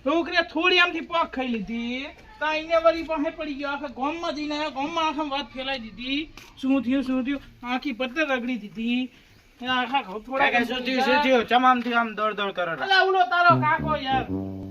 છોકરીએ થોડી આમથી પોક ખાઈ લીધી તો એને વળી પાસે પડી ગયો આખા ગામમાં જઈને આવ્યો ગામમાં આખા વાત ફેલાઈ દીધી શું થયું આખી પત્તર રગડી દીધી આખા થોડા શું થયું ચમામથી આમ દોડ કરો અલા ઓલો તારો કાકો યાર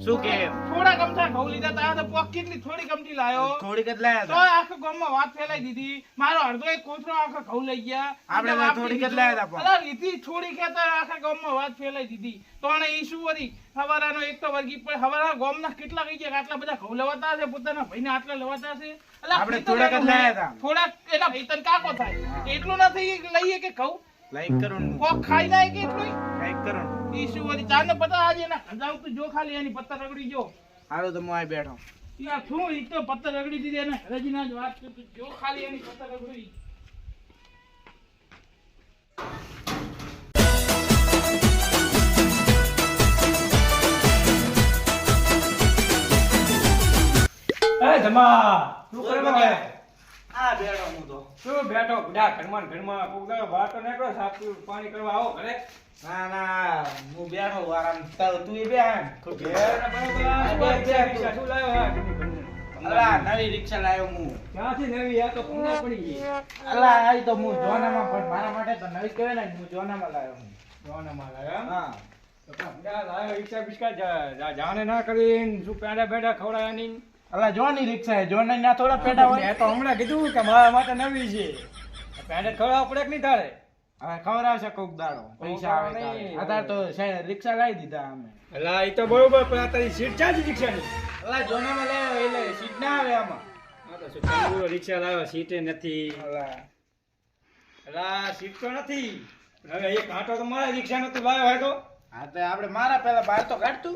શું કે થોડા ગમતા ઘઉં લીધા તા તો પોક કેટલી થોડી ગમતી લાયો થોડીક જ લાયા તો આખા ગામમાં વાત ફેલાઈ દીધી મારો અડધો એક કોથળો આખા ઘઉં લઈ ગયા આપણે તો થોડીક જ લાયા તા અલા લીધી થોડી કે તો આખા ગામમાં વાત ફેલાઈ દીધી તો આને ઈ શું વળી હવારાનો એક તો વર્ગી પર હવારા ગામના કેટલા કઈ ગયા આટલા બધા ઘઉં લેવાતા છે પોતાના ભાઈને આટલા લેવાતા છે અલા આપણે થોડાક જ લાયા તા થોડાક એના ભાઈ તને કાકો થાય એટલું નથી લઈએ કે ઘઉં લાઈક કરો કોક ખાઈ જાય કે એટલું લાઈક કરો ઈ શું વળી ચાને પતા આજે એના ખજાવ તું જો ખાલી એની પત્તર રગડી જો હાલો તો હું આ બેઠો યા શું ઈ તો પત્તર રગડી દીધી એને હરજીના જ વાત કરતું જો ખાલી એની પત્તર રગડી એ જમા શું કરવા ગયા આ બેઠો હું તો શું બેઠો બુડા ઘરમાં કોક દાડો બહાર તો નીકળો સાફ પાણી કરવા આવો ઘરે ના ના હું બેઠો આરામ તું એ બેન શું લાવ્યો હા અલા નવી રિક્ષા લાવ્યો હું ક્યાંથી નવી આ તો પૂરા પડી ગઈ અલા આ તો હું જોનામાં પણ મારા માટે તો નવી કહેવાય ને હું જોનામાં લાવ્યો હું જોવામાં લાવ્યો હા તો પણ બુડા લાવ્યો રિક્ષા બિસ્કા જાણે ના કરીને શું પેડા બેડા ખવડાયા નહીં અલા જોની રિક્ષા હે જોને ના થોડા પેડા હોય મેં તો હમણાં કીધું કે મારા માટે નવી છે પેડા ખવડાવવા પડે કે નહીં તારે હવે ખવડાવશે કોક દાડો પૈસા આવે તારે. અત્યારે તો રિક્ષા લાવી દીધા અમે અલા એ તો બરોબર પણ આ તારી સીટ ચાલી રિક્ષાની અલા જોનામાં લાવ્યો એટલે સીટ ના આવે આમાં આ તો શું પૂરો રિક્ષા લાવ્યો સીટે નથી અલા અલા સીટ તો નથી હવે એક આંટો તો મારા રિક્ષાનો તું લાવ્યો હોય તો હા તો આપણે મારા પેલા બહાર તો કાઢતું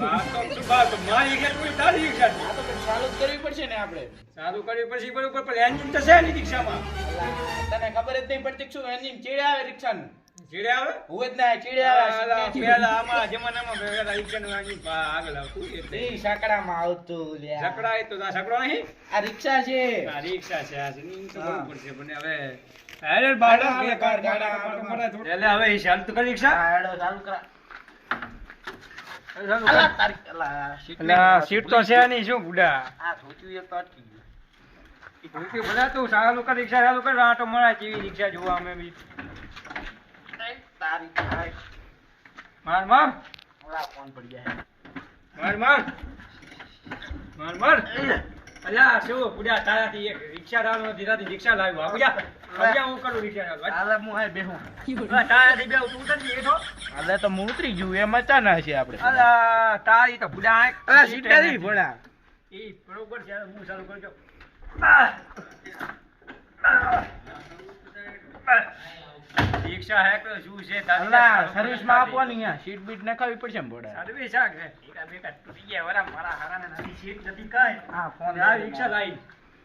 આ તો શું વાત, મારી રિક્ષા તું તારી રિક્ષા છે. આ તો પછી ચાલુ જ કરવી પડશે ને આપણે સારું કર્યું પછી બરોબર પણ એન્જિન તો છે નહીં રિક્ષામાં અલા, તને ખબર જ નહીં પડતી કે શું એની ચીડે આવે રિક્ષાનું ચીડે આવે હું જ ના ચીડે આવે અલા, પેલા આમાં જમાનામાં પેલા રિક્ષાનું એન્જિન આગળ આવતું એટલે એ સાકડામાં આવતું લ્યા. સકડાય તો આ સકડો નહીં આ રિક્ષા છે આ રિક્ષા છે આ જમીન તો હા. બરોબર છે પણ હવે અરે બાળક ગાડા, એટલે હવે એ ચાલતું કરી રિક્ષા હા, હેડો ચાલુ કરા ચાલુ કર. અલા, તારી અલા, સીટ અલા, સીટ તો છે નહીં શું બુડા આ ધોતિયું એક તો અટકી ગયું. ભૂલથી બધા તું ચાલુ કર રિક્ષા ચાલુ કર આટો મળે જેવી રિક્ષા જોવા અમે બી તારી તારી. માર માર ઓલા ફોન પડી જાય માર માર માર માર અલ્યા શું બુડા તારાથી એક રિક્ષા લાવ્યો નથી તારાથી રિક્ષા લાવ્યો આ બુડા હું કરું રિક્ષા લાવ્યો હાલે હું આ બેહું તારાથી બે તું ઉતરજી હેઠો હાલે તો હું ઉતરી ગયું એમ અચાનક છે આપણે અલા તારી તો બુડા અલા સીટ નથી ભોળા એ બરોબર છે હું ચાલુ કરજો રિક્ષા હે કે શું છે અલા સર્વિસ માં આપવાની આ સીટ બીટ નખાવી પડશે ને ભોળા સર્વિસ આ કે એકા બેકા તૂટી ગયા વરા મારા હારાને નથી સીટ નથી કાઈ હા ફોન આ રિક્ષા લાઈ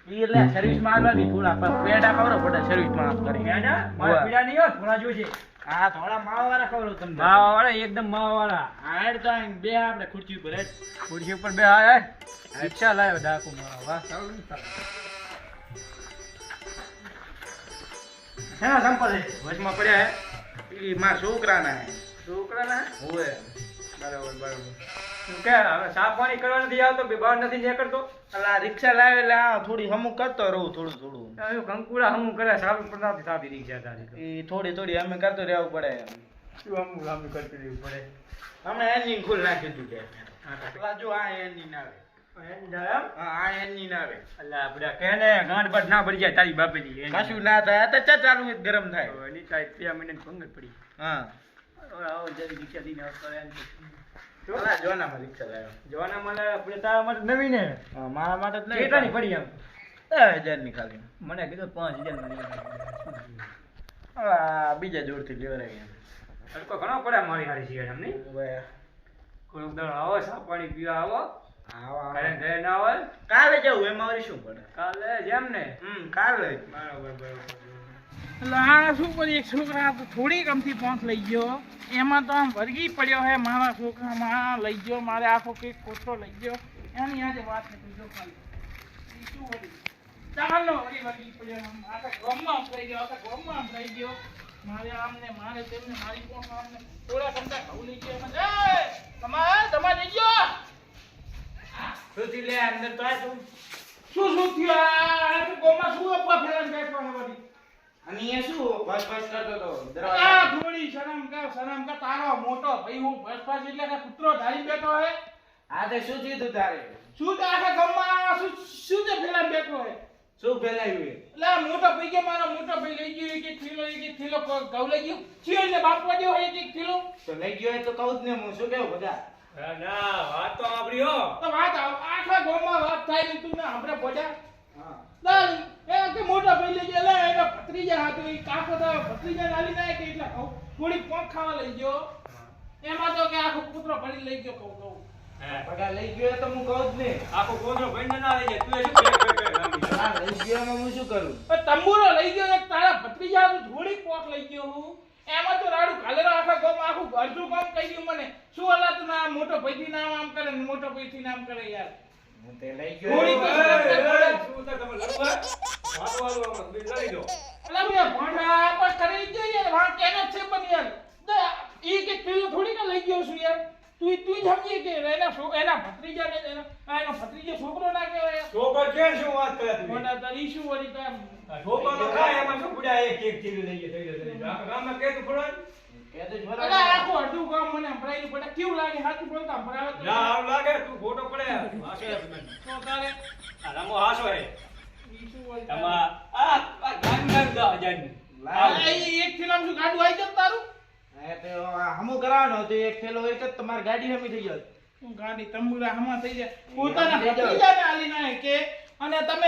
ઈ એટલે સર્વિસ માં આવવાની થોડા પણ પેડા ખબર પડે સર્વિસ માં આપ કરી મેડા મારા પીડા નહીં હો થોડા જોજે હા થોડા માવા વાળા ખબર તમને માવા વાળા એકદમ માવા વાળા હા હેડ તો આઈને બે આપણે ખુરશી ઉપર હેડ. ખુરશી ઉપર બે આય રિક્ષા લાવ્યો ડાકુ મારા વાહ સારું હા સંપલ છે વચમાં પડ્યા હે ઈ મારા છોકરાના હે છોકરાના હોવે બરાબર બરાબર શું કે હવે સાફ પાણી કરવા નથી આવતો બે બહાર નથી નીકળતો અલા રિક્ષા લાવે એટલે આ થોડી હમું કરતો રહું થોડું થોડું હવે કંકુડા હમું કરે સારું પણ નથી થતી રિક્ષા તારી તો. ઈ થોડી થોડી અમે કરતો રહેવું પડે શું હમું હમું કરતી રહેવું પડે અમે એન્જિન ખોલ નાખી દીધું કે પેલા જો આ એન્જિન આવે હા આ એન્જિન આવે અલ્લા બધા કહે ને ગાંઠ બાંઠ ના પડી જાય તારી બાપેની કશું ના થાય આ તો ચા ચાલુ હોય તો ગરમ થાય એની તારી 2 મિનિટ ભંગર પડી હા આવો જલ્દી રિક્ષા દઈને આવતો રહે ને. અલા જોનામાં રિક્ષા લાવ્યો જોવાના મને આપણે તારા માટે નવી ને હા, મારા માટે જ નહીં કેટલાની પડી એમ 10,000 ની ખાલી મને કીધું 5,000 ની હવે આ બીજા જોડથી લેવરાય હલકો ઘણો પડે મારી હારી છે એમ નહીં હવે કોઈક દાડો આવો સા પાણી પીવા આવો આવા ઘરે ઘરે ના આવે કાલે જવું એમાં વળી શું પડે કાલે જેમ ને કાલે બરાબર બરાબર એટલે આ શું કરી એક છોકરા તો થોડી ગમથી પહોંચ લઈ ગયો એમાં તો આમ વર્ગી પડ્યો હે મારા છોકરામાં લઈ ગયો મારે આખો કેક કોથળો લઈ ગયો એની આજે વાત નથી જો ખાલી ઈ શું વળી ચાલો વળી વર્ગી પડ્યો આમ આખા ગામમાં આમ લઈ ગયો આખા ગામમાં આમ લઈ ગયો મારે આમને મારે તેમને મારી પહોંચ આમને થોડા ઘંટા ઘઉં લઈ ગયો એ તમારે લઈ ગયો સુતી લે અંદર તો આ તું શું થયું આ તો ગોમાં શું અપવા ફેરન બેઠો હે વળી અને એ શું બસ બસ કરતો તો આ દરવાજા થોડી શરમ કા તારો મોટો ભાઈ હું બસપાસ એટલે કે કૂતરો ધારી બેઠો હે આ તે શું થયું તું તારે શું તે આખા ગામમાં શું તે ફેરન બેઠો હે શું ફેલાયું એ? એટલે આ મોટો ભાઈ કે મારો મોટો ભાઈ લઈ ગયો એક થેલો ઘઉં લઈ ગયો છે ને બાપવા દેવો એક થેલો તો લઈ ગયો હોય તો કહું જ ને હું શું કેવું બધા ના વાત તો આપણી હો તો વાત આખા ગામમાં વાત થાય ને તું ને આપણે બોજા હા લાલ એ કે મોટો ભાઈ લઈ ગયો લે એનો ભત્રીજા હતો એ કાકો તો ભત્રીજા નાલી નાય કે એટલે થોડી પોંખ ખાવા લઈ ગયો એમાં તો કે આખો કૂતરો ભરી લઈ ગયો કહું બધા લઈ ગયો હોય તો હું કહું જ ને આખો કોદરો ભાઈને ના લઈ જાય તું એ શું કરે આ લઈ ગયો એમાં હું શું કરું પણ તંબુરો લઈ ગયો એક તારા ભત્રીજા તો થોડી પોંખ લઈ ગયો હું એમાં તો રાડું કાલેરો આખા ગામ આખું ઘરનું કામ કહી ગયું મને શું અલા તું ના મોટો ભાઈથી નામ આમ કરે ને મોટો ભાઈથી નામ કરે યાર હું તે લઈ થોડી ગયો શું તો તમે લડવા વાતો વાતો બે લડી દો અલા બે ભોંડા પર કરી ગયો યાર વાં કેનો છે પણ યાર તો ઈ કે તું થોડી ના લઈ ગયો છું યાર તું જ સમજી કે એના ભત્રીજા ને એનો ભત્રીજો છોકરો ના કહેવાય છોકર કે શું વાત કરે તું ભોંડા તારી શું વળી તો છોકરો તો ખાય એમાં શું બુડા એક ચીજ લઈ ગયો થઈ ગયો આખા ગામમાં કે તું ફળવા કે તો જ અલા આખું અડધું કામ મને સંભળાયું પડે કેવું લાગે સાચું બોલતા સંભળાવે તો ના આમ લાગે તું ખોટો પડે હાસો તો તારે આ રમો હાસો હે ઈ શું વળી તમા આ ગામ દા જાન એક થેલામાં શું ગાડું આવી જતું તારું એ તો હમું કરાવવાનો તો એક થેલો એક જ તમારી ગાડી હમી થઈ જાય હું ગાડી તંબુરા હમા થઈ જાય પોતાના ભત્રીજાને આલી નાય કે અને તમે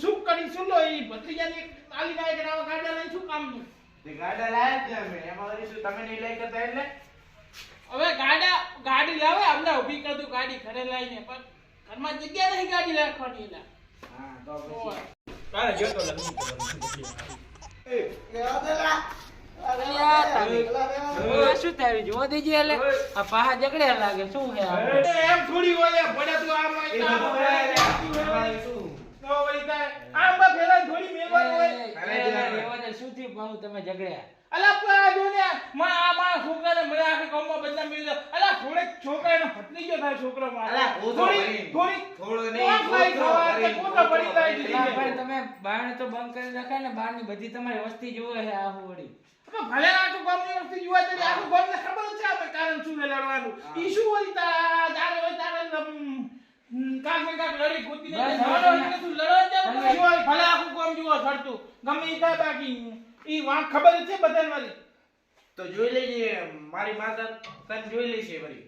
શું કરી શું લો ઈ ભત્રીજાને આલી નાય કે આવા ગાડા લઈને શું કામનું તે ગાડા લાયા જ અમે એમાં વળી શું તમે નહીં લઈ કરતા એટલે હવે ગાડી લાવે અમને ઊભી કરી દઉં ગાડી ઘરે લઈને પણ ઘરમાં જગ્યા નહીં ગાડી રાખવાની એલા હા તો પછી તારે જતો લગી એ કેવા દેલા શું થયું જોવા દેજે એટલે આ પાહા જગડે લાગે શું છે આ? એમ થોડી હોય ભડે તું આમ એ તો ભાઈ શું નો વળી થાય આમ બા ફેરા થોડી મેલવાનું હોય રેવા દે, શું થયું પાહુ તમે જગડ્યા? અલા પા જોને માં છોકરાને મને આખે ગામમાં બદનામ કરી દો અલા થોડે છોકરાનો ભત્રીજો થાય છોકરો માં અલા, કોતો ભરી. થોડો નહીં, કોતો પડી જાય છે ના, પણ તમે બારણે તો બંધ કરી રાખાય ને, બહારની બધી તમારી વસ્તી જોવે છે આ વળી. ભલે આખું ગામની વસ્તી જોવા જઈએ આખું ગામને ખબર જ છે આપણે કારણ શું છે લડવાનું ઈ શું વળી તારે હોય તારે કાક ને કાક લડી કૂદીને બસ, લડો બસ, એટલે તું લડવા જ તમે- તમે જોવા ભલે આખું ગામ જોવા છડતું ગમે ઈ થાય બાકી ઈ વાત ખબર જ છે બધાને વાળી તો જોઈ લેજે મારી માતા તને જોઈ લેશે વળી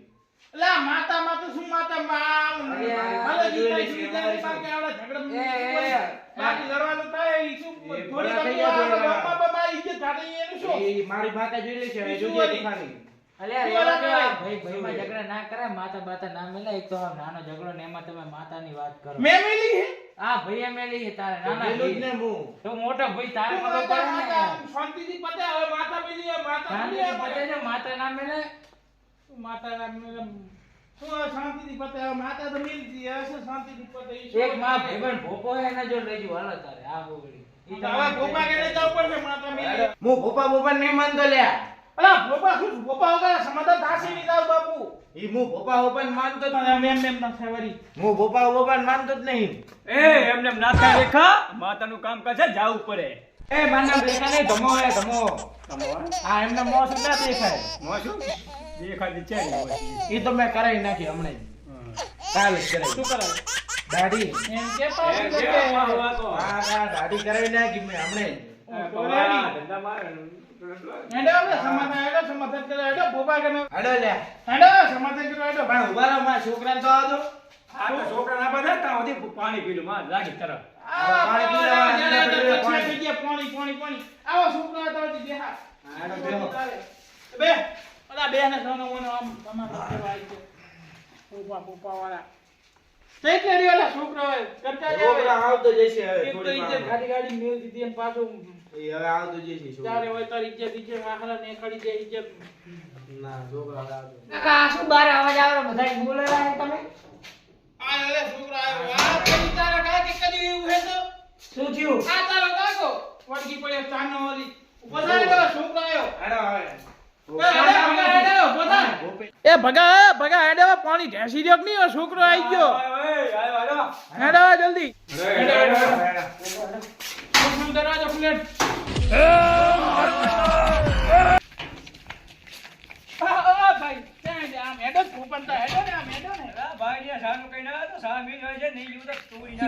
અલા માતા શું માતા અરે આ ભલે જોઈ જીતાય લેશે, જીતાય અમારે બાકી આવડા ઝઘડા એ, બાકી લડવાનું થાય ઈ શું એ, થોડી ભલા થઈ ઘણી ગયા આ જોડે. ગામમાં બાબા ઇજ્જત ઘાટે એનું શું એ મારી માતા જોઈ લેશે હવે ઈ શું જોજે વળી? તું ખાલી અલ્યા શું રેવા દે, અલગ આ ભાઈમાં ઝઘડા ના કરાય, માતા બાતા ના મેલાય. એક તો આ નાનો ઝઘડો ને એમાં તમે માતાની વાત કરો. મેમેલી હે આ ભાઈએ મેલી છે તારે તો નાના પેલું જ ને ભાઈ. હું તો મોટો ભાઈ તારે તું ખબર માતા પડે ને. માતા શાંતિથી પતે હવે માતા પેલી માતા શાંતિથી પેલી પતે છે, માતા ના મેલે. માતા ના શું હવે શાંતિથી પતે હવે માતા તો મિલતી હવે શું શાંતિથી પતે ઈ શું એક માં ભાઈબંધ ભોપો હે એના જો લઈ જાઓ, હાલો તારે આ બોગડી. ઈ તો હવે ગોપા કે લઈ જવું પડશે માતા મિલી હું ભોપા નહીં માનતો લ્યા અલા ગોપા શું ગોપા વગર સમાધાન થાશે નહીં તારું બાપુ ઈ હું ભોપા માનતો જ તારા મેમ મેમ ના ફેવરી હું ભોપા માનતો જ નહીં એ એમને એમ નાતા રેખા માતાનું કામ કરશે જાવું પડે એ માના દેખા નહીં ધમો હે ધમો આ એમને મોસ ના દેખાય મો શું દેખાડી છે ને ઈ તો મેં કરાઈ નાખી હમણાં જ કાલ જ કરાઈ શું કરે દાઢી એમ કે પાસ એ કે જે વાતો હા દાઢી કરાઈ નાખી મેં હમણાં જ ધંધા મારે હેડો સમાધાન કરે હેડો ગોપા કે હાડો લ્યા હેડો સમાધાન કરો હેડો પણ ઉભા રહો મારા છોકરાને તો આવજો આ તો છોકરા ના બધા તા સુધી પાણી પીલું માં લાગી તરફ પાણી પાણી પી પાણી પાણી આવો છોકરા તો બેહા હાડો બેહો. બે ઓલા બે ને સોનો મોનો આમ તમારા કેવા આવી છે પોપા વાળા તે કેડી ઓલા છોકરા હોય કરતા જ છોકરા આવે આવતો જશે હવે એક તો થોડી ઇજ્જત વારમાં. ગાડી મેલ દીધી અને પાછું એ હવે આવતો જશે છોકરા. ચારે હોય તારી ઇજ્જત આખરા ને ખડી જાય ઇજ્જત ના છોકરા હવે આવતો. કાકા આ શું બાર અવાજ આવે બધા બોલે રહ્યા તમે? આ લે છોકરા આવ્યો આ પેલી તારા કાકે કદી એવું હે તો શું થયું? આ તારો કાકો વડકી પડ્યો ચાનો વાલી બધાને પેલા છોકરા આવ્યો હાડો હવે. એ ભગા હેડે પાણી વળી ઘેસી રહ્યો કે નહીં હોય? છોકરો આવી ગયો. આવ્યો હેડો જલ્દી. દરવાજો ખુલે. ભાઈ ત્યાં જ આમ હેડો જ ભૂપનતા હેડો ને આમ હેડો ને. ભાઈ ને સાનું કઈ ના તો સા મીન હોય છે નહીં જીવ તો ચોરી ના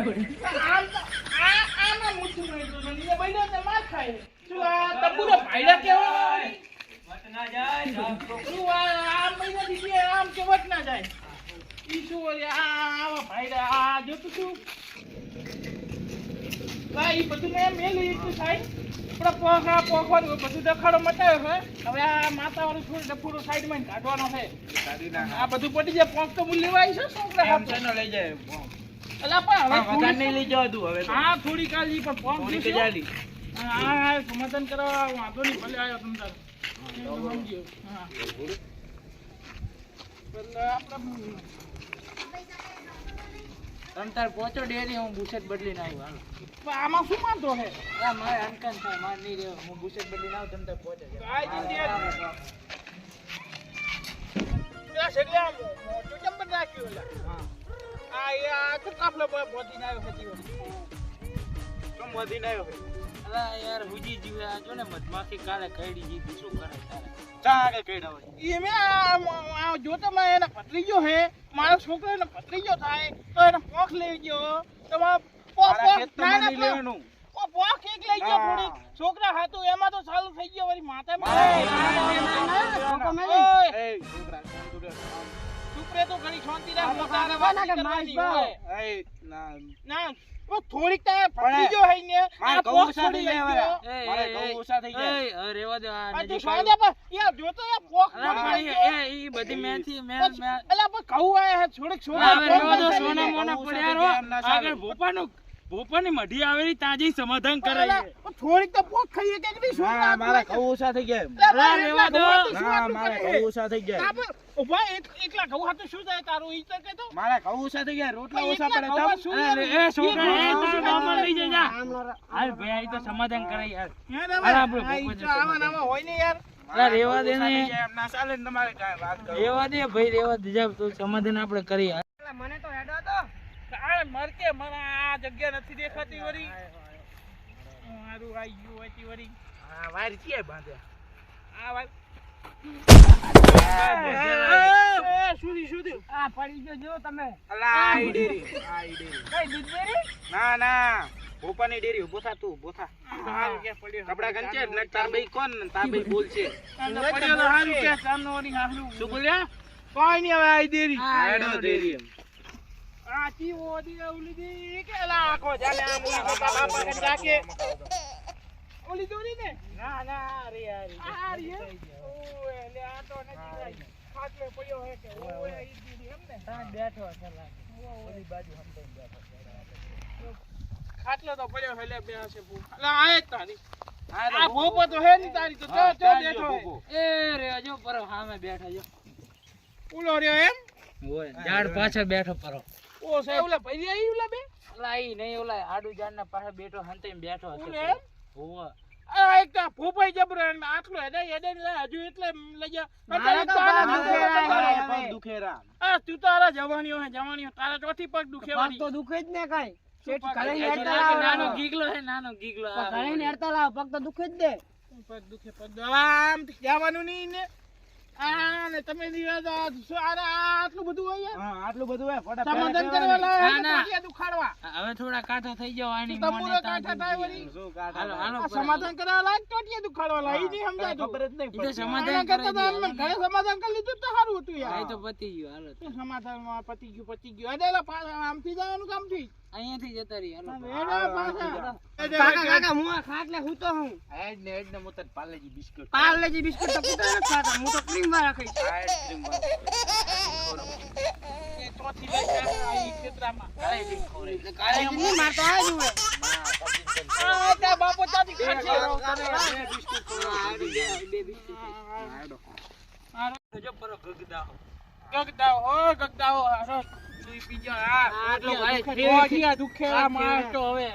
આમ તો આમાં મૂઠું નહીં તો નીચે બેઠો તો માર ખાય. શું આ તબુરો ભાઈડા કેવા? મત ના જાય છોકરું આમ મહિનાથી કે આમ કેવત ના જાય. ઈ શું વળી આવા ભાઈડા આ જોતું છું. ઈ બધું મેં મેલું એટલું થાય. આપણા પોખવાનું બધું દખાડો મચાવ્યો છે. હવે આ માથાવાળું થોડું ડફોડું સાઈડમાં કાઢવાનો છે. આ બધું પડી જાય. પોખ તો હું લેવા આવીશ છોકરા હાથે. લઈ જાય અલા પણ હવે વધારે નહીં લઈ જવા તું હવે તો. હા થોડી કાળજી પણ પોખ થોડી જોઈશે. કજાલી. હા સમાધાન કરવા વાંધો નહીં. ભલે આવ્યો તમતાર સમજ્યો. હા એટલે આપણે તમ તાર પહોંચો ડેરી, હું બુશેટ બદલીને આવું. હાલો. પણ આમાં શું વાંધો છે? અલા, મારે અનકન થાય, મારે નહીં રહેવું. હું બુશેટ બદલીને આવું, તમ તાર પહોંચો. આ જિંદગી પેલા છેલ્લે આમ મોટું ચંપલ રાખ્યું ઓલા. આ તો કાફલો બોધીને આવ્યો હતી ઓલી. કેમ વધી ના આવ્યો? અલા યાર, હુજી જીવે આ જો ને મધમાખી કાલે કરડી જીધી, શું કરે તારે? ચા આગળ કઈડા હોય. એ મેં આ જોતો મેં એને ભત્રીજો હે, મારો છોકરો એને ભત્રીજો થાય તો એને પોખ લઈ ગયો. તમારે મારા ખેતરમાં નહીં લેવાનું. પોખ એક લઈ ગયો થોડી. છોકરા હાથું એમાં તો ચાલુ થઈ ગયો વળી માથા એ છોકરા છોકરે તો ઘણી શાંતિ રાખ. તારે વાત કરવાની હોય. એ ના ના થોડીક તારે ભત્રીજો હે ને મારે આ ઘઉં પોખ ઓછા છોડી થઈ લઈ જાય ગયો. મારે ઘઉં ઓછા થઈ જાય. એ રેવા દે, આ આ તું નજીક શાંતિ પણ યાર જોતો યાર પોખ અલા છોડી લઈ પણ ગયો. ઈ બધી મેથી મેલ અલા પણ ઘઉં આયા હે થોડીક હવે રેવા દો, છોડી સોના લઈ મોના ઘઉં પડ્યા સાથે રહો. એમ ના ચાલે. આગળ ભોપાની મઢી આવેલી તાજી સમાધાન ગયો. કરાય. અલા, થોડીક તો પોખ ખાઈએ કે નહીં છોકરા ના મારા ઘઉં ઓછા થઈ ગયા. અલા, રેવા દો. ના મારા ઘઉં ઓછા થઈ ગયા. આપણે ઉભા એકલા ઘઉં હાથે શું થાય તારું ઈ તો કહેતો. મારા ઘઉં ઓછા થઈ ગયા. રોટલા ઓછા એકલા પડે ઘઉં તમ. શું અરે, યાર? એ છોકરા, એ એ ઘઉં તારા શું ગામમાં લઈ થાય? જજા. હાલ ભાઈ, આ તો સમાધાન કરાય યાર. હે રે અલા, ભાઈ, આપણે આ ઈ ભોપાને તો આવા ને આવા હોય ને યાર. અલા, રેવા દે ઓછા ને. થઈ ગયા એમ ના ચાલે ને તમારે કાંઈ વાત કરો. રેવા દે ભાઈ, રેવા દે. જા, તો સમાધાન આપણે કરીએ. તારે મર કે મને આ જગ્યા નથી દેખાતી વળી. મારું આઈ ગયું હોય તી વળી. હા વાયર ક્યાં બાંધ્યા? આ ભાઈ શું થયું? આ પડી ગયો જો તમે. અલા આઈ ડેરી. આઈ ડેરી. કઈ દૂધ ડેરી? ના ના ભોપાની ડેરી ઉભો થા તું ઉભો થા. હારું કે પડ્યો. કપડા ગંચે ને તાર ભાઈ કોણ ને તાર ભાઈ બોલશે. આનો પડ્યો તો હારું કે સામનો વળી હારું. શું બોલ્યા? કોઈ નહીં હવે આઈ ડેરી. હેડો ડેરી એમ. આ ચી ઓડી ઓલી દી કે લા આખો જાને આમ ઓલી બાપા બાપા કે જાકે ઓલી દોરી ને ના ના, અરે યાર. આ રી ઓએ લે આ તો નથી જાય ખાટલે પડ્યો હે કે ઓએ ઈ દીધી એમ ને ત્યાં બેઠો હશે લાગે. ઓલી બાજુ હંતાઈને બેઠો છે. ખાટલો તો પડ્યો હે લે બે હશે ભૂ લા આય તારી આ ભોપો તો હે ની તારી તો ચો ચો બેઠો હે. એ રે જો પરો સામે બેઠો જો. ઉલો રહ્યો એમ ઓય ઝાડ પાછળ બેઠો પરો. ઓ સાહેબ ઓલા ભઈ આવી ઓલા બે ઓલા ઈ નહીં, ઓલા આડુ ઝાડના પાસે બેઠો હંતાઈને બેઠો હશે. ઓલે એમ? ઓવા. આ એક તો ભોપાઈ જબરો એમ આટલો હેડે હેડે હજુ એટલે લઈ જા મારા તો પગ દુખેરા. આ તું તારા જવાનીઓ હે જવાનીઓ તારા ચોથી પગ દુખેવાની દુખે જ ને કઈ શું પગ ઘરે દુખે? હેડતા લાગે નાનો ગીગલો હે, નાનો ગીગલો. આ ઘરે નેડતા લાવ પગ તો દુખે જ દે પગ દુખે પગ આમ જવાનું નહીં ને આ ને તમે આટલું બધું હોય યાર? હા આટલું બધું હે ફટાફટ સમાધાન કરવા ના, લાવે ના. તો દુખાડવા હવે થોડા કાંઠા થઈ જાવ આની તંબુરો મોને કાંઠા થાય વળી. શું કાઢા હાલો, હાલો. આ સમાધાન કરવા લાગે ટોટિયા દુખાડવા લાગે ઈ નહીં સમજાતું. ખબર જ નહીં ઈ તો પડતી. સમાધાન આના કરતા તો કરાવી આમ ઘરે સમાધાન કરી લીધું તો સારું હતું આ યાર. તો પતી ગયું. હાલો, શું સમાધાનમાં પતી ગયું અડેલા પાછા આમથી જવાનું કામથી અહીંયાથી જતા રહી. હાલો. એડા પાછા કાકા હું આ ખાટલે હું તો હું હેડ ને હેડ ને મોતર પાર્લેજી બિસ્કિટ. પાર્લેજી બિસ્કિટ તો કુતા નથી ખાતા હું તો ક્રીમ વાળા ખાઈશ આઈસ્ક્રીમ વાળો. એ ચોથી લઈ જાય આ ઈ ખેતરામાં. નહીં મારતો આ જ હોય આ તા બાપો તાતી ખાશે. બે બિસ્કિટ. જો પરો ગગદાહો. ગગદાઓ હો ગગદાઓ હારો સુઈ પીજો આ આટલો ભાઈ ટોટિયા દુખેલા માર તો હવે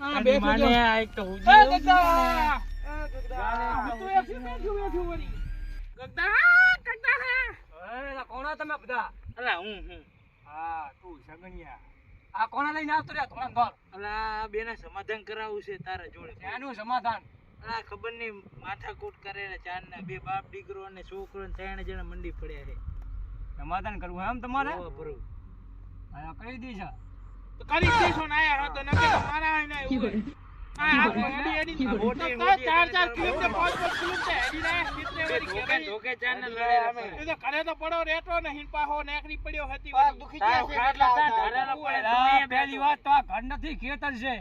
આ બે માને જો આ એક તો એ ઉજી ગગદા તું એક મિનિટ જુએ છું વળી ગગદા ગગદા અરે કોણા તમે બધા? અલા હું હા તું સગણિયા. આ કોણા લઈને આવતો રે થોડા ઘર? અલા બેને સમાધાન કરાવવું છે તારા જોડે. એનું સમાધાન. અલા ખબર નહીં માથાકૂટ કરે ને ચાર ને બે બાપ દીકરો અને છોકરો ને ત્રણ જણા મંડી પડ્યા છે. સમાધાન કરવું એમ તમારે? ઓવા ભરું. હા કરી દઈશ. તો કરી દેશો ને આયા હો તો નકે તો મારા આઈને એવું હોય. આ હાથમાં એડી એડી મોટી તો 4 કિલોમીટર 5 કિલોમીટર એડી ના ક્ષેત્રે વળી ધોકે ધોકે ચાર ને લડે અમે. એ તો ઘરે તો પડો રહેતો ને હિંપાહો નેકરી પડ્યો હતી પગ વળી. દુખી ગયા છે ખાટલા એટલા તા હતા. ધારેલા પડે અરે પહેલી વાત તો આ ઘર નથી ખેતર છે.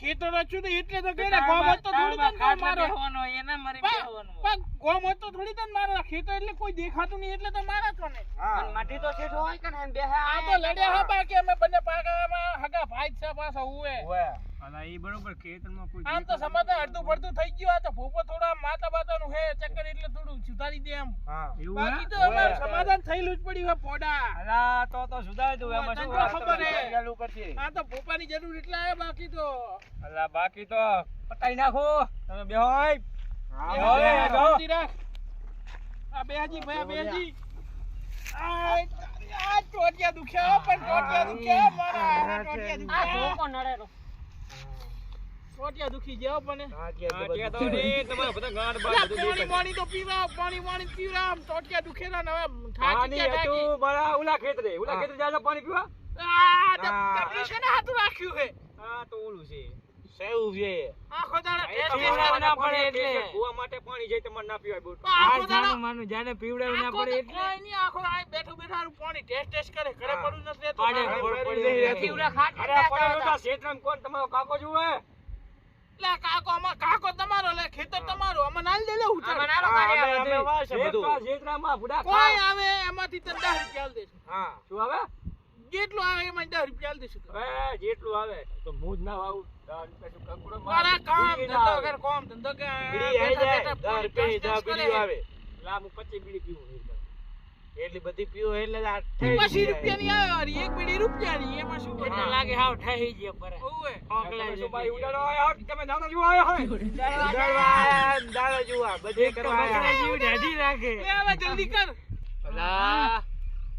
ખેતર છું તો એટલે તો કે ગોમ હતો થોડી તન મારો બેહવાનો એને મારી બેહવાનો પણ ગોમ હતો થોડી તન મારો ખેતર એટલે કોઈ દેખાતું નહીં એટલે તો મારા તો ને હા માટી તો શેઠ હોય કે ને એમ બેહે આ તો લડ્યા હા બાકી અમે બંને પાગામાં હગા ભાઈ છે પાછા હુએ ઓય અલા ઈ બરોબર ખેતરમાં કોઈ આમ તો સમાધાન અડધું પડતું થઈ ગયું આ તો ભૂપો થોડા માતા બાતાનું હે ચક્કર એટલે થોડું સુધારી દે એમ હા એવું બાકી હે? તો અમાર સમાધાન થયેલું જ પડ્યું હે પોડા અલા તો સુધારી દઉં એમાં શું તને વાત ખબર છે? હે. ચાલુ કરશે આ તો ભૂપાની જરૂર એટલે હે બાકી તો અલા બાકી તો પટાઈ નાખો તમે બેહોય. હા એ હવે આ જો. શાંતિ રાખ. આ બેહજી ભાઈ આ બેહજી આ ટોટિયા દુખ્યા પણ ટોટિયા દુખ્યા મારા આ ટોટિયા આ દુખ્યા ધોકો નડેલો ટોટિયા દુખી ગયો પણ હા, ત્યાં તો એ તમારા બધા ગાંઠ બાંધ બધું પાણી દેખાય. પાણી તો પીવા પાણી પીવા ટોટિયા દુખેલા ને હવે થાકી પાણી ગયા થાકી. હતું મારા ઉલા ખેતરે હા. જાજો પાણી પીવા. આ હા. ડબલી છે ને હાથું રાખ્યું છે હા તો ઓલું છે. સેવ છે આખો દાડો એ તો ટેસ્ટ પીવડાવવા ના કરે પડે એટલે એટલે ગોવા માટે પાણી જાય તમારે ના પીવાય બોટ. આખો દાડો માનું જાને પીવડાવી ના આખો પડે તો કોઈ નહીં, આખો આ બેઠું બેઠાનું પાણી ટેસ્ટ કરે ઘરે હા. પડું નથી રહેતું. પાડે હા. ખબર પડી પડી રહી હતી. પીવડા ખાટ અરે પડે નહોતા, શેઠરામ કોણ તમારો કાકો જુએ? લે કાકો તમારો લે ખેતર તમારું અમે નાલ દે લે ઉઠાડ. આમાં નાનો હા, કાઢે અમે બધું. વાવશે બધું શેઠરા- શેઠરામાં ભૂડા કોઈ ખાવ. આવે એમાંથી તને 10 રૂપિયા આલ દઈશું. હા શું આવે? જેટલું આવે એમાં 10 રૂપિયા આલ દઈશું. હવે જેટલું આવે તો હું જ ના વાવું. 10 રૂપિયા શું કંકુડો મારે? મારા કામ બીડી ના ધંધો આવે. કર કોમ ધંધો કે બીડી આવી જાય બેઠા 10 રૂપિયા ટેસ્ટ કરે. બીડી આવે લા, હું 25 બીડી પીવું નહીં. એટલી બધી પીવો એટલે આ પછી રૂપિયાની આવે વાળી, એક બીડી રૂપિયાની એમાં શું એટલે હોય? લાગે હાવ ઠહી ગયો પરે ઓવે. તમે શું ભાઈ ઉડાડો આયા હો? તમે નાના જેવા આયા હોય? ઉડાડવા દાડા જુआ બધે કરવા આયા. જીવ ઢાઢી રાખે લે હવે જલ્દી કર. અલા,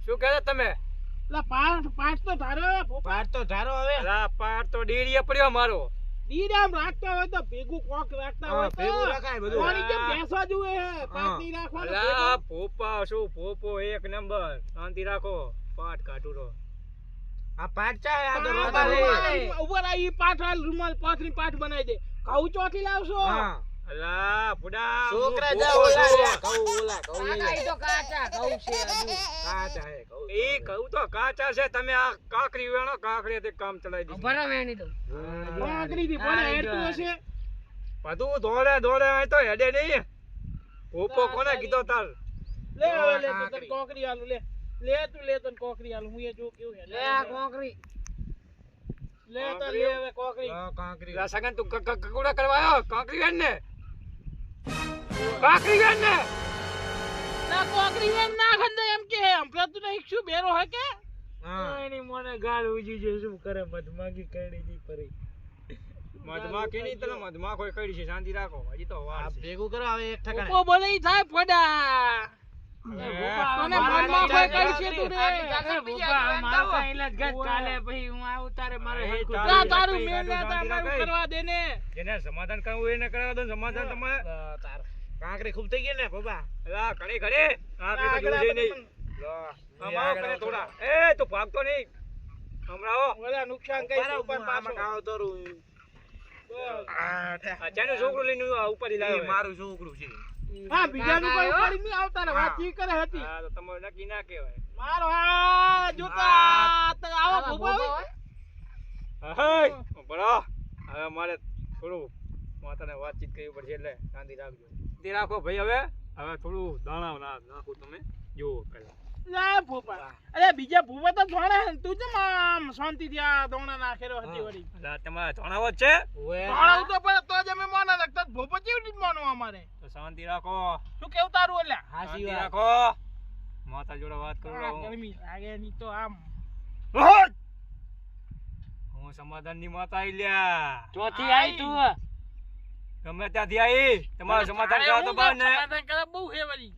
શું કહે તમે? લા પાંચ તો ધારો ભોપા. પાર તો ધારો હવે અલા, પાર તો ડેરીએ પડ્યો મારો. દીરામ રાખતા હોય તો ભેગું કોક રાખતા હોય હા, તો ભેગું રખાય બધું. પાણી કેમ બેસવા જુએ હે પાંચ નહીં રાખવાનું અલા, ભોપા શું ભોપો એક નંબર. શાંતિ રાખો. પાટ કાઢું રહો. આ પાટ ચા આ તો ભેગું. રોબા લે ઉપર આ ઈ પાઠ આ રૂમાલ પાથરી પાઠ બનાવી દે. ઘઉં ચોથી લાવશો. હા અલા, ભૂડા, છોકરા હું જા ભોપો ઓલા છું. લે કહું લઈ કાકા ઈ તો કાચા ઘઉં છે હજુ. કાચા હે કહું ઈ કહું તો કાચા છે. તમે આ કાકરી વેણો, કાકરીએથી કામ ચલાવી દીધું. ભરા વેણી દઉં. કાંકરીથી ભલે હેડતું હશે. બધું દોડે અહીં તો હેડે નહીં. ભોપો કોને કીધો તાર? લે હવે લે તું તને કાંકરી. કોકરી આલું લે. લે તું લે તને કોકરી આલું. હું એ જો કેવું હે. લે આ કોકરી. લે તો લે હવે કોકરી. હા કાંકરી લા, સગન તું કકુડા કરવા આવ્યો? કાકરી વેણ ને, કાકરી વેણ ને. ના કોકરી એમ ના ખંદે એમ કે હમણાં નહીં શું બેરો હે કે હા એની મને ગાળ ઉજી છે શું કરે મધમાગી કરડી દી પરી મધમા કે નહીં તને મધમા કોઈ કરી છે. શાંતિ રાખો, હજી તો વાર આ છે. ભેગું કરો હવે એક ઠકાણે ઉભો બોલે ઈ થાય ફોડા કોને મનમાં કોઈ કરી છે તું રે મારો કઈ ઇલાજ ગજ કાલે પછી હું આવું તારે મારે એ હેરખું તારું લા તારું કઈ મેં કાઢું ના શાંતિ તારું રાખ. કરવા દે ને જેને સમાધાન કરવું એને કરાવો દો. સમાધાન તમે તાર કાંકરી ખૂબ થઈ ગઈ ને બાબા લા, ઘડી ઘડી આ પેલો જોવું છે નહીં. લો, આમ આવો કરે થોડા. એ તું ભાગતો નહીં. હમણાં આવો. ઓલા નુકસાન કઈ બરાબર, ઉપર હું આમાં પાછો કાવ તોરું આ ઠે. આ ચાનું છોકરું લઈને ઉપર એ લાવ્યો. મારું છોકરું છે હા બીજાનું કોઈ ઉપાડી નહીં આવતા રે વાત ઈ કરે હતી હા તો તમારે નક્કી ના કહેવાય. મારો હા જોતા તો આવો આવા ભૂપા ભોપા હોય. હોય. હે બરો, હવે મારે થોડું માતાને વાતચીત કરવી પડશે એટલે શાંતિ રાખજો. શાંતિ રાખો ભાઈ. હવે થોડું દાણા નાખું તમે જુઓ કરે. લા ભૂપા અરે બીજા ભૂપા તો જોણે હે ને, તું કેમ આમ શાંતિથી આ દોણા નાખેલો હતી વળી એટલે આ તમારે જણાવો જ છે દોણા તો પણ તો જ અમે મોના લગતા ભૂપા કેવી રીતે માનો અમારે તો શાંતિ રાખો. શું કેવું તારું એટલે શાંતિ રાખો. માતા જોડે વાત કરું આ રહું. ગરમી લાગે ની તો આમ હું સમાધાન ની માતા આઈ લ્યા. ચોથી આવી તું ગમે ત્યાંથી આવી તમારે સમાધાન કરવા તો બહાર ને. સમાધાન કરે બહુ હે વળી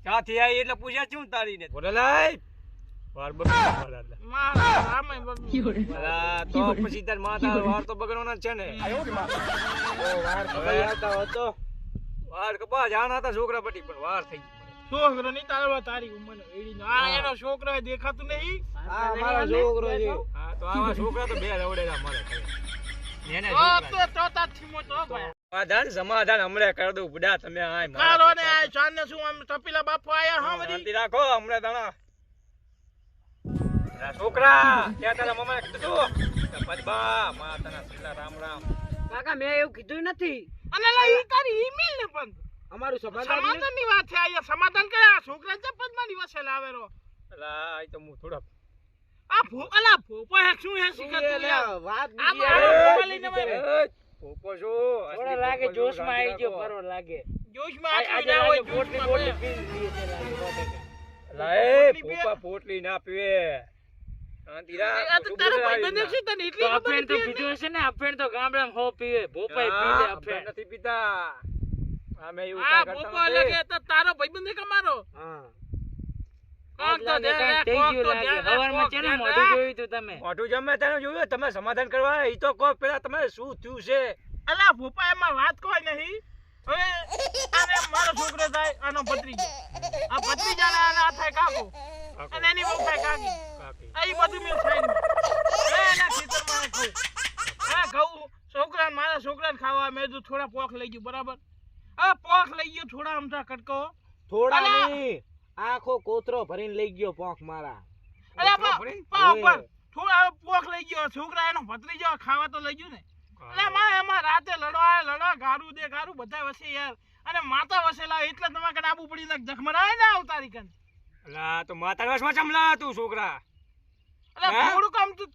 ક્યાંથી આવી એટલે પૂછ્યા શું તારીને બોલે લાય વાર બગડવાના મારા રામે બગડી. અલા, તો પછી તાર માતા વાર તો બગડવાના જ છે ને વાર કપા જાણ હતા છોકરા પટી પણ વાર થઈ ગઈ છોકરો નહીં તારવા તારી ઉંમરનો એડીનો. આ એનો છોકરો એ દેખાતું નહીં. હા મારો છોકરો છે હા તો આવા છોકરા તો બે રવડેલા મળે એને તો તારથી મોટો ભાઈ. સમાધાન હમણાં કરી દઉં બુડા તમે આય કારો ને આ ચાંદને શું આમ તપીલા બાપુ આયા હા વળી. શાંતિ રાખો હમણાં તાણા છોકરા ત્યાં તારા મમ્માએ કીધું કે પદબા માતાના શ્રીલા રામ રામ કાકા મેં એવું કીધું નથી. અને લા ઈ તારી ઈમેલ ને પણ અમારું સમાધાનની વાત છે. આયા સમાધાન કરે આ છોકરા જપતમાં દિવસે લાવેલો. અલા આ તો હું થોડા આ અલા ભોપો હે શું હે શીખતું યાર. વાત આ ભોપો લઈને મારે પોપો છો થોડા લાગે જોશમાં આવી ગયો પરવો લાગે. જોશમાં આટલું ના હોય પોટલી જોશમાં પી લીધી છે લાગે. અલા એ પોપા પોટલી ના પીવે શાંતિ રાખ આ તો તારો ભાઈબંધ છે તને એટલી ખબર અફેણ તો નથી. પીધું હશે ને અફેણ તો ગામડામાં હો પીવે ભોપાઈ પીવે અફેણ. નથી પીતા અમે એવું આ કાંઈ ભોપો કરતા અલગ નથી. હે તો તારો ભાઈબંધ કે મારો હા કોક તો લાગે કાંઈક થઈ ગયું લાગે. હવારમાં છે ને મોઢું જોયું તું તમે. મોઢું જમે તેને જોયું તમે સમાધાન કરવા ઈ તો કહો પેલા તમે શું થયું છે અલા ભોપા એમાં વાત કોઈ નહીં. હવે આને મારો છોકરો થાય આનો ભત્રીજો. આ ભત્રીજાના આના થાય કાકો અને એની વહુ થાય કાકી. આ ઈ બધું મેં સાઈડમાં. હવે એના ખેતરમાં ખાઉં. હા ખાઉં છોકરા મારા છોકરાને ખાવા મેં કીધું થોડા પોખ લઈ ગયું બરાબર. હવે પોખ લઈ ગયો થોડા અમથા કટકો. થોડા અલા! નહીં આખો કોતરો ભરીને લઈ ગયો પોંખ મારા. અલા કોથળો પા ભરીને? થોડા પોખ લઈ ગયો છોકરા એનો ભત્રીજો ખાવા તો લઈ ગયું ને. એટલે માં એમાં રાતે લડવા ગારું દે ગારું બધા વસે યાર. અને માતા વસેલા એટલે તમારે કને આબુ પડી જખમરાય ને આવતારી કન. અલા તો માતા વર્ષમાં ચમલા તું છોકરા એટલે હે?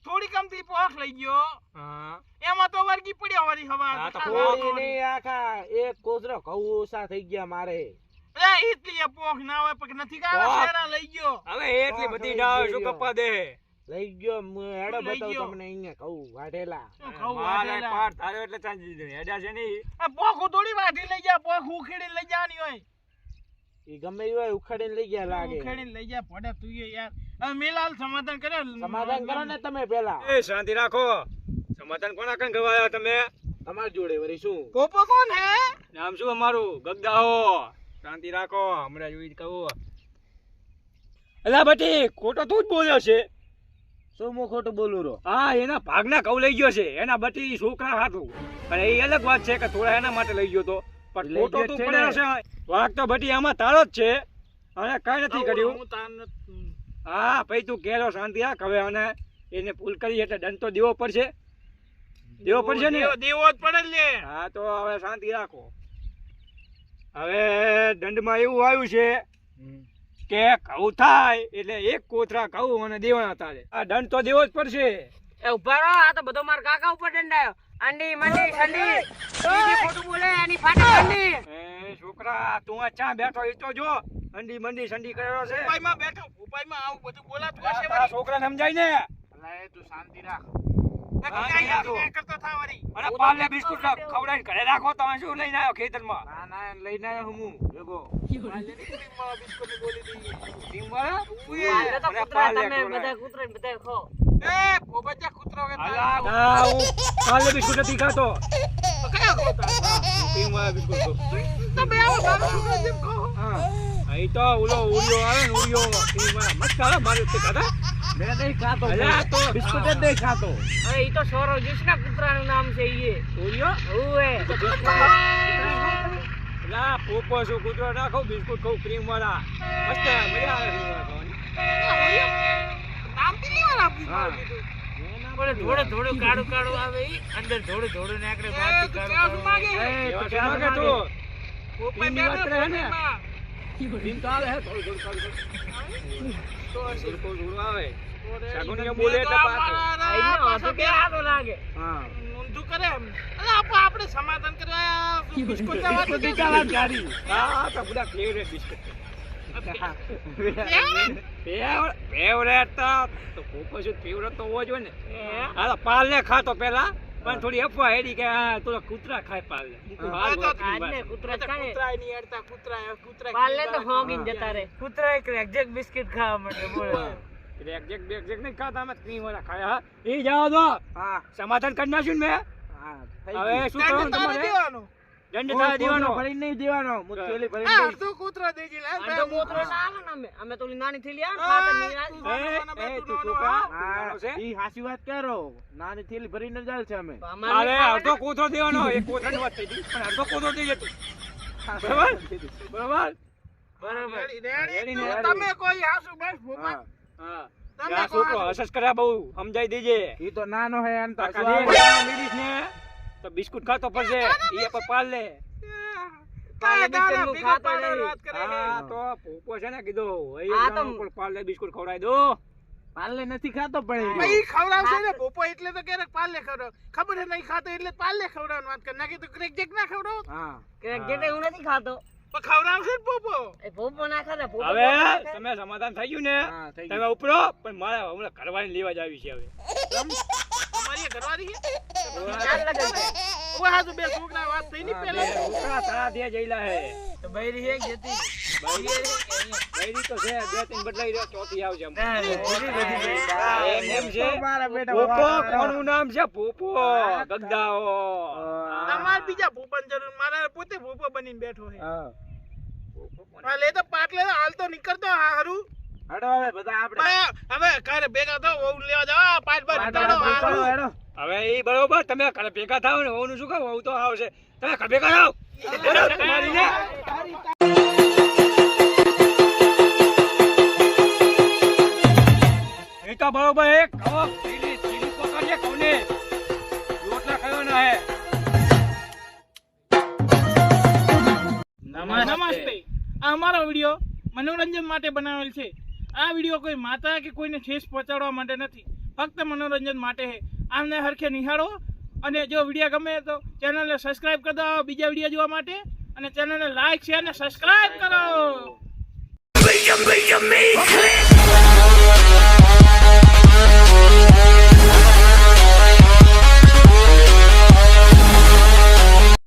થોડી કમથી પોખ લઈ ગયો. હા એમાં તો વર્ગી પડ્યો વળી હવા. હા, તો થોડી નહીં આખા એક કોતરો ઘઉં ઓછા થઈ ગયા મારે. એટલે એટલી એ પોખ ના હોય પણ નથી કાઢા પોખ? શેરા લઈ ગયો. હવે એટલી બધી ડાળ શું કપા દે લઈ ગયો હેડો લઈ બતાવ ગયો? તમને અહીંયા ઘઉં વાઢેલા. શું ખાવું મારે વાઢેલા? પાર તારો એટલે ચાંદી દીધું હેડા છે નહીં આ પોખ થોડી વાઢી લઈ જા પોખ ઉખેડીને લઈ જવાની હોય. ઈ ગમે ઈ હોય ઉખાડીને લઈ ગયા લાગે. ઉખેડીને લઈ જા પડે તું યાર. હવે મેલાલ સમાધાન કરે. સમાધાન કરો ને તમે પેલા. એ શાંતિ રાખો સમાધાન કોના કન ગવાયા તમે તમારી જોડે વળી શું? પોપો કોણ હે? નામ શું અમારું ગગદાહો શાંતિ રાખો હમણાં જોઈ કહું અલા બટી ખોટો તું જ બોલ્યો છે શું હું ખોટું બોલું રો? હા એના ભાગના કઉ લઈ ગયો છે એના બટી છોકરા હાથું અને એ અલગ વાત છે કે થોડા એના માટે લઈ ગયો તો પણ લઈ ખોટો ગયો તું છે પડ્યો ને. છે વાઘ તો બટી આમાં તારો જ છે અને કઈ નથી કર્યું હું તાર નથી. હા પછી તું કેરો શાંતિ રાખ હવે અને એને ભૂલ કરી એટલે દંડ તો દેવો પડશે દેવો પડશે ને દેવો જ પડે લે. હા તો હવે શાંતિ રાખો હવે દંડમાં એવું આવ્યું છે કે ઘઉં થાય એટલે એક કોથરા ઘઉં અને દેવાના તારે આ દંડ તો દેવો જ પડશે એ ઉભા રહો આ તો બધો માર કાકા ઉપર દંડાયો. અંડી મંડી ઠંડી બીજી ખોટું બોલે એની ફાટે ઠંડી. એ છોકરા તું આ ચા બેઠો એ તો જો અંડી મંડી સંડી કરેલો છે ઉપાયમાં બેઠો ઉપાયમાં આવું બધું બોલાતું હશે તારા વળી. છોકરાને સમજાય ને અલા એ તું શાંતિ રાખ. હા, કાંઈ રાખો. નથી કરતો થા વળી. અને પાલે બિસ્કુટ ખવડાવીને ઘરે રાખો તમે શું લઈને આવ્યો ખેતરમાં ના ના લઈને આવ્યો હું ભેગો. ક્રીમવાળા બિસ્કુટની બોલી દઈએ. ટીમવાળા? આજે તો અને કૂતરા પાલે તમે ખવડાવે. બધા કૂતરા ને બધા ખો. એ ભોબજા કૂતરો કે તારો. અલા, ના, હું પાલે બિસ્કુટ નથી ખાતો તો કયા ખોતા? ટીમવાળા બિસ્કુટ ખાઉં. તો બે આવો તારો છોકરો જેમ કહો. હા અહીં તો ઓલો ઉડિયો આવે ને ઉડિયો ટીમવાળા મસ્ત આવે મારું તે ખાધા મેં નહીં ખાતો અલા, તો બિસ્કુટ જ નહીં ખાતો. હવે ઈ તો સોરો જોઈશ ને કૂતરાનું નામ છે ઈ. ઉડિયો ઓવે. ના પોપો શું કૂતરો ના ખાઉં બિસ્કુટ ખાઉં ક્રીમ વાળા મસ્ત મજા આવે ખાવાની. નામ થી લેવાના આપી હા. દીધું. ઓલે થોડું થોડું કાળું કાળું આવે ઈ અંદર થોડું થોડું નાખડે એ, બાકી તું કાળું કેવું કાળું માગે? આવે. એવા તો કેવા કે ક્યાં તું? પોપાઈ એમની વાત બેઠો રહે ને? પોપાઈમાં. ક્રીમ તો આવે હે થોડું થોડું કાળું તો હશે. થોડું થોડું આવે ઓરે, શાકુનિયા ઈ બોલે તો એટલે આ પાછો. મારા આઈને પાછો વાંધો બે કે હારો લાગે. હા ઊંધું કરે એમ. અરે આપણે સમાધાન કરવા બિસ્કુટ ના વાત બિસ્કુટ કરી. ની ગાડી હા તો બધા ફેવરેટ બિસ્કુટ ફેવરેટ તો પોપો શું ફેવરેટ તો હોવો જોઈએ ને હા તો પાલ ને ખાતો પેલા પણ થોડી અફવા હેડી કે આ તો કૂતરા ખાય પાલે આજને કૂતરા ખાય કૂતરાય નહીં અડતા, કૂતરા પાલે તો હોગીને જતા રે કૂતરા એક એક્ઝેક્ટ બિસ્કિટ ખાવા માટે બોલે રેકજેક બેકજેક નહીં ખાતા અમે ક્રીમ વાળા ખાયા એ જાઓ દો હા સમાધાન કરી નાખ્યું ને હા મેં હવે શું કરવાનું તારે તમારે દેવાનું. દંડ થાય દેવાનો ભરી નહીં દેવાનો હું થેલી ભરી આ દઈશ. અડધો કૂતરો દેજે લે. આટલો કૂતરો ના આવે ને અમે તો ઓલી નાની થેલી આવે આ, ખાતા નહીં આવે. તું છોકરા હા છે? ઈ હાચી વાત કરો નાની થેલી ભરીને જ આલ છે અમે તો અમારે અરે નહીં ખાવા અડધો કોથળો દેવાનો એક કોથળાની વાત થઈ હતી પણ અડધો કોથળો દેજે તું બરાબર બરાબર બરાબર રેડી, રેડી. રેડી ને? તો તમે કોઈ હાસુ બસ ભૂપત. હા તમે આ કહો છોકરો હાસુ. હસસ કર્યા બહુ સમજાઈ દેજે ઈ તો નાનો હે આને તો આ હસવા આવે. કાઢી લીધીશ ને તો બિસ્કુટ ખાતો પડશે એ પર પાલ લે તારે બિસ્કિટ તારે નું ભેગો ખાતો પાડવાની નહીં. વાત કરે છે. હા તો પોપો છે ને કીધું આ તો- એ પાલ લે બિસ્કુટ ખવડાવી દો પાલે નથી ખાતો પણ ઈ. ભાઈ ઈ ખવડાવશે ને ભૂપો એટલે તો ક્યારેક પાલે ખવડાવ. ખબર છે નહીં ખાતો એટલે પાલે ખવડાવવાની વાત કરે. નાખી તો ક્રેક જેક ના ખવડાવો. હા કે જેટે હું નથી ખાતો પણ ખવડાવશે જ ભૂપો. એ ભૂપો ના ખાતા ભૂપો હવે ના ખાય. તમે સમાધાન થઈ ગયું ને હા, થઈ તમે ગયું. ઉપરો પણ મારે હમણાં કરવાની લેવા જ આવી છે હવે અમારી એ ઘરવાળી છે. ચાલ લગન છે. ઓય હાસુ બે છોકરા વાત થઈ ની બે પહેલા. છોકરા તારા ત્યાં જઈલા હે તો બૈરી હે કે જતી બૈરી તો છે બે ત્રણ બદલાઈ રહ્યો ચોથી આવશે એમ. ના, બધી બધી એમ એમ છે મારા બેટા પોપો વાત કરો. કોનું નામ છે પોપો ગગદાઓ અમારે બીજા ભૂપન જરૂર મારા પોતે ભૂપો બનીને બેઠો છે. હા. હા, લે તો પાટલે તો હાલ તો નીકળતો હારું. હેડો હવે બધા આપણે હવે ઘરે ભેગા થો વહુ લેવા જાવ પાટ બાર નીકળો હેડો, હારું. હેડો. હવે એ બરોબર તમે ઘરે ભેગા થાવ ને હોનું શું કહું તો આવશે તમે ઘરે ભેગા થાવ તમારી ને એ તો બરોબર એક કહો ચીલી ચીલી પકડીએ કોને રોટલા ખાવાના હે નમસ્તે. આ અમારો વિડીયો મનોરંજન માટે બનાવેલ છે. આ વિડીયો કોઈ માતા કે કોઈને ઠેસ પહોંચાડવા માટે નથી, ફક્ત મનોરંજન માટે છે. આમને હરખે નિહાળો અને જો વિડીયો ગમે તો ચેનલને સબસ્ક્રાઇબ કરી દો બીજા વિડીયો જોવા માટે અને ચેનલને લાઈક શેર અને સબસ્ક્રાઇબ કરો.